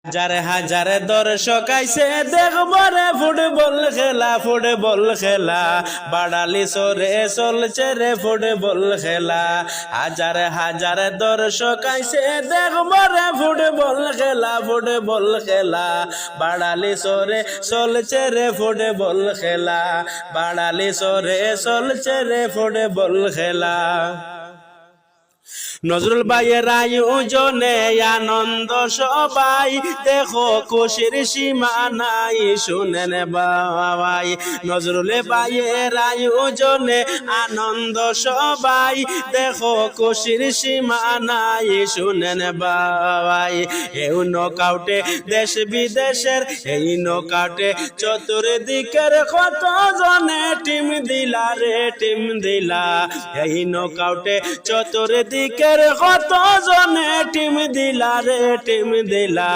হাজারে হাজারে দর্শক আইছে দেখবো রে ফুটবল খেলা বাড়ালি সরে চলছে রে ফুটবল খেলা। হাজারে হাজারে দর্শক আইছে দেখবো রে ফুটবল খেলা বাড়ালি সরে চলছে রে ফুটবল খেলা বাড়ালি সরে চলছে রে ফুটবল খেলা। নজরুল ভাইয়ের আয়োজনে আনন্দ সবাই দেখো খুশির সীমা নাই শুনেন বাবাই। নজরুল ভাইয়ের আয়োজনে আনন্দ সবাই দেখো খুশির সীমা নাই শুনেন বাবাই। এই নকআউটে দেশ বিদেশের এই নকআউটে চতুর্দিকের কত জনে টিম দিলা রে টিম দিলা। এই নকআউটে চতুর্দিকে কত জনে টিম দিলা রে টিম দিলা।